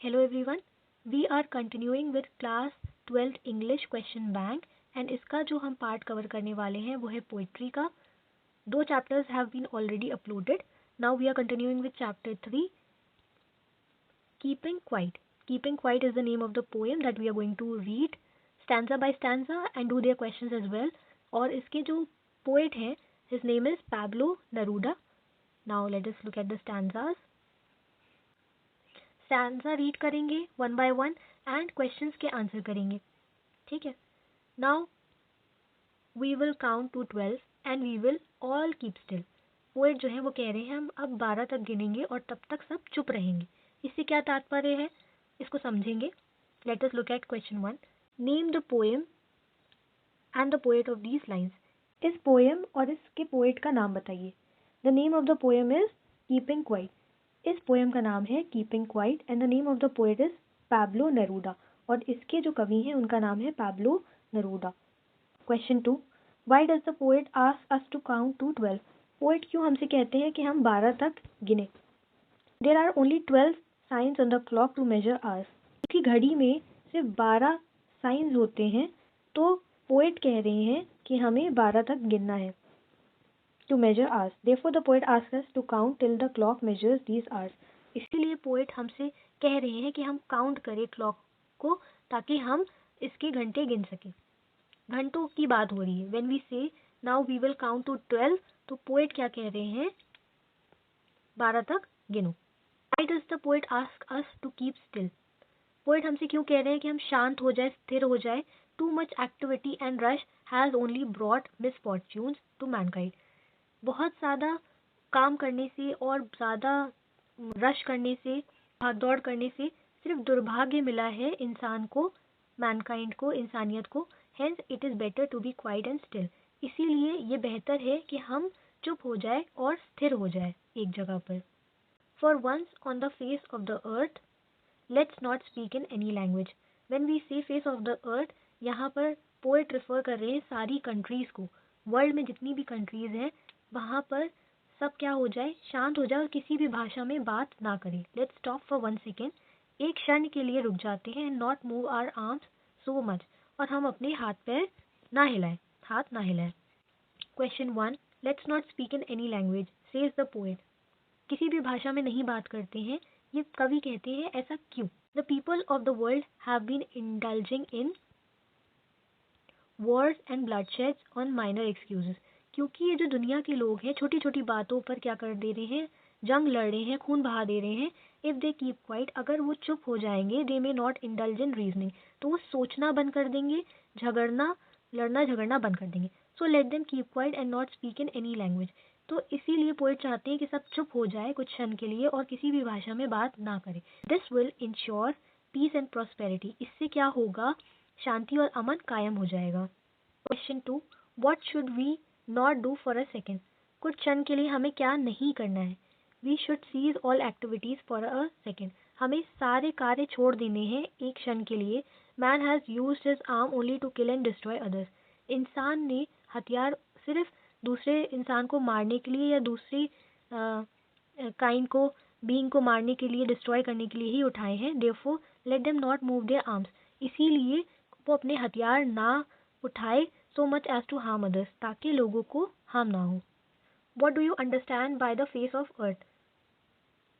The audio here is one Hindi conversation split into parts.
Hello everyone, we are continuing with class 12th English question bank and इसका जो हम पार्ट कवर करने वाले हैं वो है पोइट्री का. दो chapters have been already uploaded. Now we are continuing with chapter 3, Keeping Quiet. Keeping Quiet is the name of the poem that we are going to read stanza by stanza and do their questions as well. और इसके जो poet हैं, his name is Pablo Neruda. Now let us look at the stanzas. Stanza read करेंगे one by one and questions के आंसर करेंगे. ठीक है. Now we will count to 12 and we will all keep still. Poet जो है वो कह रहे हैं हम अब 12 तक गिनेंगे और तब तक सब चुप रहेंगे. इससे क्या तात्पर्य है इसको समझेंगे. Let us look at question 1. Name the poem and the poet of these lines. इस पोएम और इसके पोएट का नाम बताइए. The name of the poem is keeping quiet. इस पोएम का नाम है keeping quiet and the name of the poet is Pablo Neruda. और इसके जो कवि हैं उनका नाम है Pablo Neruda. Question 2. Why does the poet ask us to count to 12. Poet क्यों हमसे कहते हैं कि हम 12 तक गिने. There are only 12 signs on the clock to measure hours. की घड़ी में सिर्फ 12 साइंस होते हैं, तो पोएट कह रहे हैं कि हमें 12 तक गिनना है. To measure hours. Therefore, the poet asks us to count till the clock measures these hours. इसीलिए पोएट हमसे कह रहे हैं कि हम काउंट करें क्लॉक को ताकि हम इसके घंटे गिन सकें. घंटों की बात हो रही है. When we say now we will count to 12, तो पोएट क्या कह रहे हैं 12 तक गिनो. Why does the poet ask us to keep still? Poet हमसे क्यों कह रहे हैं कि हम शांत हो जाए, स्थिर हो जाए. Too much activity and rush has only brought misfortunes to mankind. बहुत ज़्यादा काम करने से और ज़्यादा रश करने से, भाग दौड़ करने से सिर्फ दुर्भाग्य मिला है इंसान को, मैनकाइंड को, इंसानियत को. Hence it is better to be quiet and still. इसीलिए ये बेहतर है कि हम चुप हो जाए और स्थिर हो जाए एक जगह पर. For once on the face of the earth let's not speak in any language. When we say face of the earth, यहाँ पर पोएट रेफर कर रहे हैं सारी कंट्रीज़ को. वर्ल्ड में जितनी भी कंट्रीज़ हैं वहाँ पर सब क्या हो जाए, शांत हो जाए और किसी भी भाषा में बात ना करें. Let's stop for 1 second. एक क्षण के लिए रुक जाते हैं. Not move our arms so much. और हम अपने हाथ पैर ना हिलाएं, हाथ ना हिलाएं. Question 1. Let's not speak in any language says the poet. किसी भी भाषा में नहीं बात करते हैं, ये कवि कहते हैं. ऐसा क्यों? The people of the world have been indulging in wars and bloodsheds on minor excuses. क्योंकि ये जो दुनिया के लोग हैं छोटी छोटी बातों पर क्या कर दे रहे हैं, जंग लड़ रहे हैं, खून बहा दे रहे हैं. इफ़ दे कीप क्वाइट, अगर वो चुप हो जाएंगे, they may not indulge in reasoning, तो वो सोचना बंद कर देंगे, लड़ना झगड़ना बंद कर देंगे. So let them keep quiet and not speak in any language. तो इसीलिए पोएट चाहते हैं कि सब चुप हो जाए कुछ क्षण के लिए और किसी भी भाषा में बात ना करें. This will ensure peace and prosperity. इससे क्या होगा, शांति और अमन कायम हो जाएगा. Question 2. What should we not do for a second. कुछ क्षण के लिए हमें क्या नहीं करना है. We should cease all activities for a second. हमें सारे कार्य छोड़ देने हैं एक क्षण के लिए. Man has used his arm only to kill and destroy others. इंसान ने हथियार सिर्फ दूसरे इंसान को मारने के लिए या दूसरी काइंड को, बीइंग को मारने के लिए, डिस्ट्रॉय करने के लिए ही उठाए हैं. Therefore let them not move there arms. इसीलिए वो अपने हथियार ना उठाए so much as to harm others, ताकि लोगों को हार्म ना हो. What do you understand by the face of earth?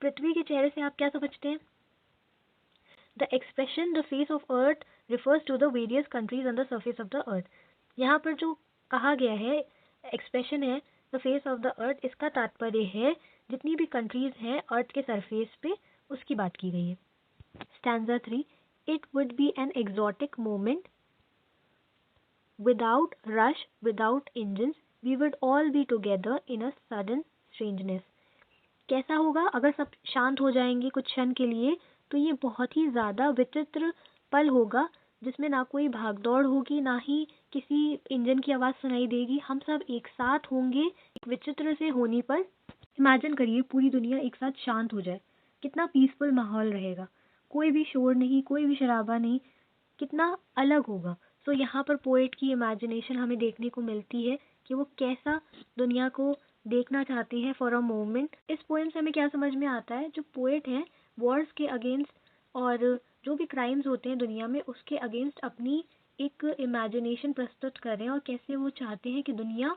पृथ्वी के चेहरे से आप क्या समझते हैं? The expression the face of earth refers to the various countries on the surface of the earth. यहाँ पर जो कहा गया है एक्सप्रेशन है the face of the earth, इसका तात्पर्य है जितनी भी कंट्रीज हैं अर्थ के सरफेस पे उसकी बात की गई है. Stanza 3. It would be an exotic moment without rush, without engines, we would all be together in a sudden strangeness. कैसा होगा अगर सब शांत हो जाएंगे कुछ क्षण के लिए, तो ये बहुत ही ज़्यादा विचित्र पल होगा जिसमें ना कोई भागदौड़ होगी, ना ही किसी इंजन की आवाज़ सुनाई देगी. हम सब एक साथ होंगे एक विचित्र से होने पर. इमेजिन करिए पूरी दुनिया एक साथ शांत हो जाए, कितना पीसफुल माहौल रहेगा. कोई भी शोर नहीं, कोई भी शराबा नहीं, कितना अलग होगा. सो यहाँ पर पोएट की इमेजिनेशन हमें देखने को मिलती है कि वो कैसा दुनिया को देखना चाहते हैं फॉर अ मोमेंट. इस पोएम से हमें क्या समझ में आता है, जो पोएट हैं वॉर्स के अगेंस्ट और जो भी क्राइम्स होते हैं दुनिया में उसके अगेंस्ट अपनी एक इमेजिनेशन प्रस्तुत कर रहे हैं और कैसे वो चाहते हैं कि दुनिया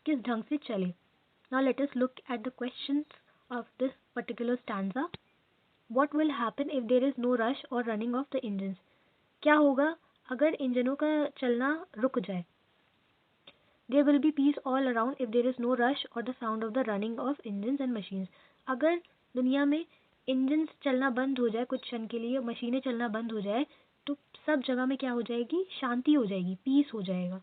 किस ढंग से चले. Now let us look at the questions of this particular stanza. What will happen if there is no rush or running of the engines? क्या होगा अगर इंजनों का चलना रुक जाए? There will be peace all around if there is no rush or the sound of the running of engines and machines. अगर दुनिया में इंजन्स चलना बंद हो जाए कुछ क्षण के लिए, मशीनें चलना बंद हो जाए, तो सब जगह में क्या हो जाएगी? शांति हो जाएगी, पीस हो जाएगा.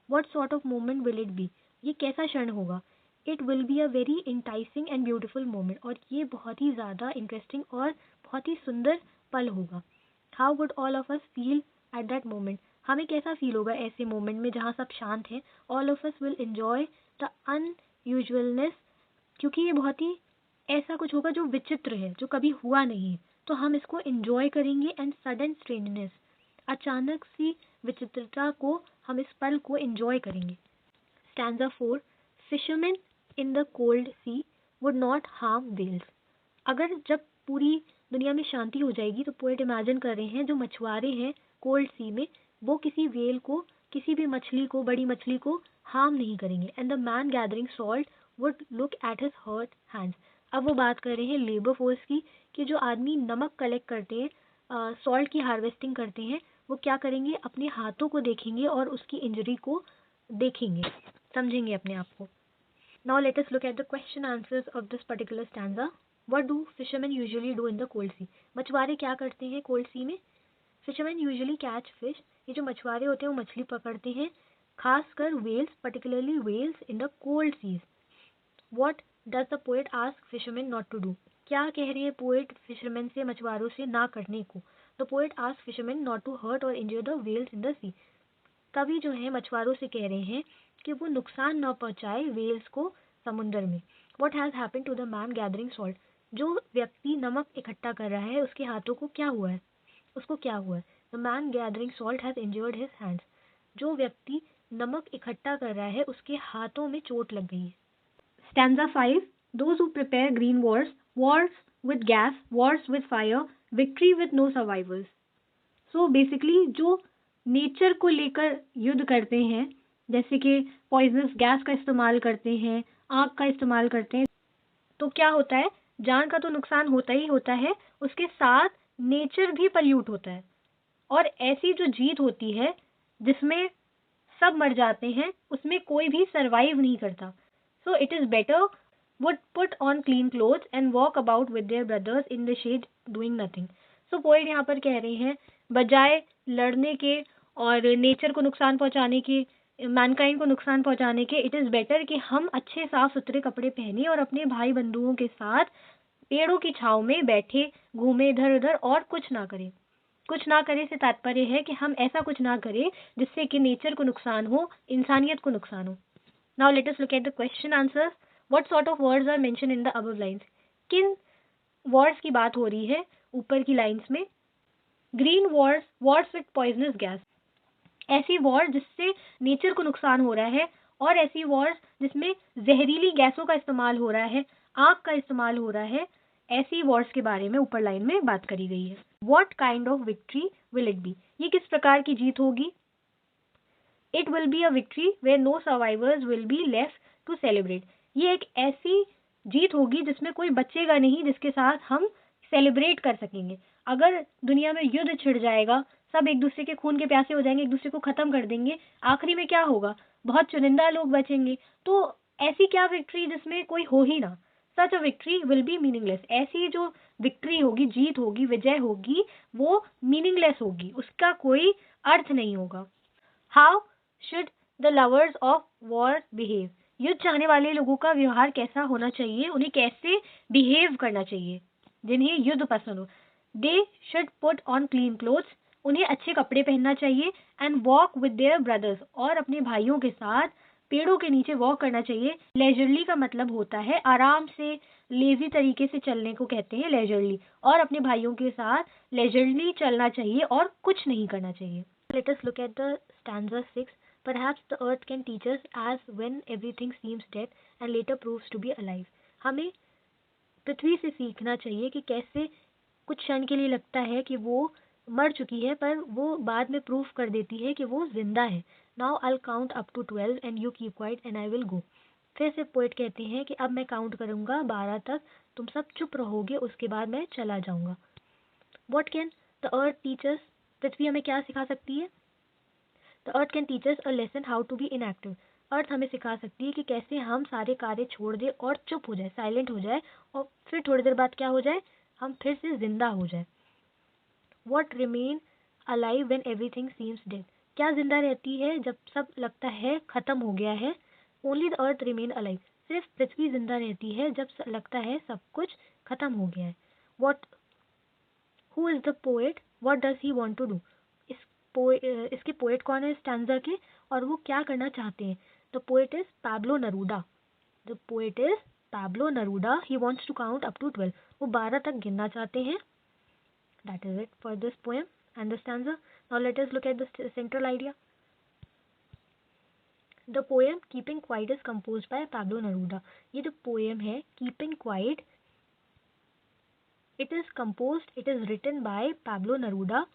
What sort of moment will it be? ये कैसा क्षण होगा? It will be a very enticing and beautiful moment. और ये बहुत ही ज़्यादा इंटरेस्टिंग और बहुत ही सुंदर पल होगा. How would all of us feel at that moment? हमें कैसा फील होगा ऐसे मोमेंट में जहाँ सब शांत हैं? All of us will enjoy the unusualness. क्योंकि ये बहुत ही ऐसा कुछ होगा जो विचित्र है, जो कभी हुआ नहीं है, तो हम इसको एंजॉय करेंगे. एंड सडन स्ट्रेंजनेस, अचानक सी विचित्रता को हम इस पल को एंजॉय करेंगे. Stanza 4. Fishermen in the cold sea would not harm whales. अगर जब पूरी दुनिया में शांति हो जाएगी तो पोएट इमेजिन कर रहे हैं जो मछुआरे हैं कोल्ड सी में, वो किसी वेल को, किसी भी मछली को, बड़ी मछली को हार्म नहीं करेंगे. And the man gathering salt would look at his hurt hands. अब वो बात कर रहे हैं लेबर फोर्स की, कि जो आदमी नमक कलेक्ट करते हैं, सॉल्ट की हार्वेस्टिंग करते हैं, वो क्या करेंगे? अपने हाथों को देखेंगे और उसकी इंजरी को देखेंगे, समझेंगे अपने आप को. Now let us look at the question answers of this particular stanza. What do fishermen usually do in the cold sea? मछुआरे क्या करते हैं कोल्ड सी में? Fishermen usually catch fish. ये जो मछुआरे होते हैं वो मछली पकड़ते हैं, खासकर whales, particularly whales in the cold seas. What does the poet ask fishermen not to do? क्या कह रहे हैं पोएट फिशरमैन से, मछुआरों से ना करने को? The poet asks fishermen not to hurt or injure the whales in the sea. कवि जो है मछुआरों से कह रहे हैं कि वो नुकसान न पहुंचाए वेल्स को समुद्र में. What has happened to the man gathering salt? जो व्यक्ति नमक इकट्ठा कर रहा है उसके हाथों को क्या हुआ है? उसको क्या हुआ है? The man gathering salt has injured his hands. जो व्यक्ति नमक इकट्ठा कर रहा है उसके हाथों में चोट लग गई है. Stanza 5. Those who prepare green wars, wars with gas, wars with fire, victory with no survivors. So basically जो नेचर को लेकर युद्ध करते हैं, जैसे कि पॉइजनस गैस का इस्तेमाल करते हैं, आग का इस्तेमाल करते हैं, तो क्या होता है? जान का तो नुकसान होता ही होता है, उसके साथ नेचर भी पल्यूट होता है. और ऐसी जो जीत होती है जिसमें सब मर जाते हैं, उसमें कोई भी सरवाइव नहीं करता. So it is better would put on clean clothes and walk about with their brothers in the shade doing nothing. So poet यहाँ पर कह रहे हैं बजाय लड़ने के और नेचर को नुकसान पहुंचाने के, मैनकाइंड को नुकसान पहुंचाने के, इट इज़ बेटर कि हम अच्छे साफ सुथरे कपड़े पहने और अपने भाई बंधुओं के साथ पेड़ों की छांव में बैठे, घूमे इधर उधर और कुछ ना करें. कुछ ना करें से तात्पर्य है कि हम ऐसा कुछ ना करें जिससे कि नेचर को नुकसान हो, इंसानियत को नुकसान हो. Now let us look at the question answers. What sort of words are mention in the above lines? किन वर्ड्स की बात हो रही है ऊपर की लाइंस में? Green wars, wars with poisonous gas, ऐसी वॉर जिससे नेचर को नुकसान हो रहा है, और ऐसी वॉर्स जिसमें जहरीली गैसों का इस्तेमाल हो रहा है, आग का इस्तेमाल हो रहा है, ऐसी वॉर्स के बारे में ऊपर लाइन में बात करी गई है. What kind of victory will it be? ये किस प्रकार की जीत होगी? It will be a victory where no survivors will be left to celebrate. ये एक ऐसी जीत होगी जिसमें कोई बचेगा नहीं जिसके साथ हम सेलिब्रेट कर सकेंगे. अगर दुनिया में युद्ध छिड़ जाएगा, सब एक दूसरे के खून के प्यासे हो जाएंगे, एक दूसरे को खत्म कर देंगे, आखिरी में क्या होगा? बहुत चुनिंदा लोग बचेंगे. तो ऐसी क्या विक्ट्री जिसमें कोई हो ही ना? Such a victory will be meaningless. ऐसी जो विक्ट्री होगी, जीत होगी, विजय होगी, वो मीनिंगलेस होगी, उसका कोई अर्थ नहीं होगा. How should the lovers of war behave? युद्ध चाहने वाले लोगों का व्यवहार कैसा होना चाहिए? उन्हें कैसे बिहेव करना चाहिए जिन्हें युद्ध पसंद हो? They should put on clean clothes, उन्हें अच्छे कपड़े पहनना चाहिए. And walk with their brothers, और अपने भाइयों के साथ पेड़ों के नीचे वॉक करना चाहिए. लेजरली का मतलब होता है आराम से, लेजी तरीके से चलने को कहते हैं लेजरली, और अपने भाइयों के साथ लेजरली चलना चाहिए और कुछ नहीं करना चाहिए. Let us look at the stanza 6. Perhaps the earth can teach us as when everything seems dead and later proves to be alive. हमें पृथ्वी से सीखना चाहिए कि कैसे कुछ क्षण के लिए लगता है कि वो मर चुकी है, पर वो बाद में प्रूफ कर देती है कि वो जिंदा है। Now I count up to 12 and you keep quiet and I will go. फिर से पोएट कहते हैं कि अब मैं काउंट करूंगा 12 तक, तुम सब चुप रहोगे, उसके बाद मैं चला जाऊंगा। What can the earth teachers, पृथ्वी हमें क्या सिखा सकती है? The earth can teachers a lesson how to be inactive. Earth हमें सिखा सकती है कि कैसे हम सारे कार्य छोड़ दें और चुप हो जाए, साइलेंट हो जाए, और फिर थोड़ी देर बाद क्या हो जाए, हम फिर से जिंदा हो जाए। What remain alive when everything seems dead. क्या जिंदा रहती है जब सब लगता है खत्म हो गया है? Only the earth remain alive. सिर्फ पृथ्वी जिंदा रहती है जब लगता है सब कुछ खत्म हो गया है। What who is the poet, what does he want to do. इसके पोएट कौन है इस स्टैंजा के, और वो क्या करना चाहते हैं? The poet is Pablo Neruda. The poet is Pablo Neruda. He wants to count up to 12। वो 12 तक गिनना चाहते हैं। That is it for this poem and the stanza. Now let us look at the central idea. The poem Keeping Quiet is composed by Pablo Neruda. ये जो poem है Keeping Quiet, it is composed, it is written by Pablo Neruda.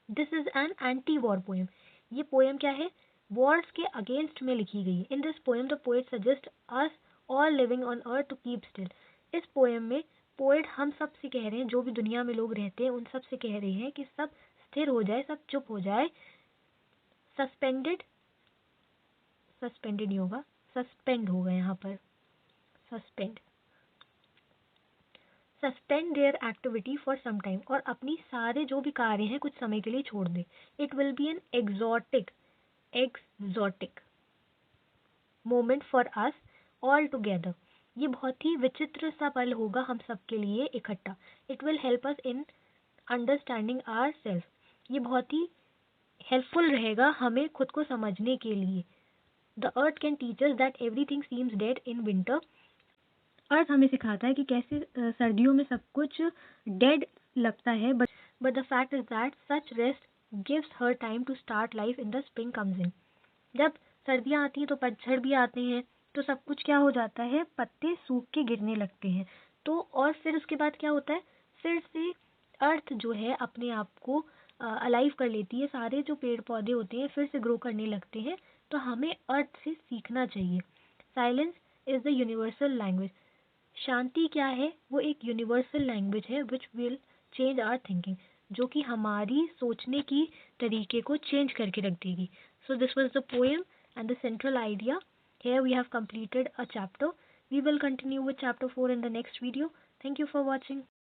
This is an anti-war poem. ये poem क्या है? Wars के against में लिखी गई है. In this poem the poet suggests us all living on earth to keep still. इस poem में पोएट हम सब से कह रहे हैं, जो भी दुनिया में लोग रहते हैं उन सब से कह रहे हैं कि सब स्थिर हो जाए, सब चुप हो जाए। सस्पेंडेड, सस्पेंडेड नहीं होगा, सस्पेंड होगा यहाँ पर, suspend, suspend their activity for some time, और अपनी सारे जो भी कार्य हैं कुछ समय के लिए छोड़ दे। It will be an exotic moment for us all together. ये बहुत ही विचित्र सा पल होगा हम सब के लिए इकट्ठा। It will help us in understanding our self. ये बहुत ही हेल्पफुल रहेगा हमें खुद को समझने के लिए। The earth can teach us that everything seems dead in winter. Earth हमें सिखाता है कि कैसे सर्दियों में सब कुछ डेड लगता है, but the fact is that such rest gives her time to start life in the spring comes in. जब सर्दियाँ आती हैं तो पतझड़ भी आते हैं, तो सब कुछ क्या हो जाता है, पत्ते सूख के गिरने लगते हैं। तो और फिर उसके बाद क्या होता है, फिर से अर्थ जो है अपने आप को अलाइव कर लेती है, सारे जो पेड़ पौधे होते हैं फिर से ग्रो करने लगते हैं। तो हमें अर्थ से सीखना चाहिए। Silence is the universal language. शांति क्या है, वो एक यूनिवर्सल लैंग्वेज है which will change our thinking, जो कि हमारी सोचने की तरीके को चेंज करके रख देगी। So this was the poem and the central idea. Here we have completed a chapter. We will continue with chapter 4 in the next video. Thank you for watching.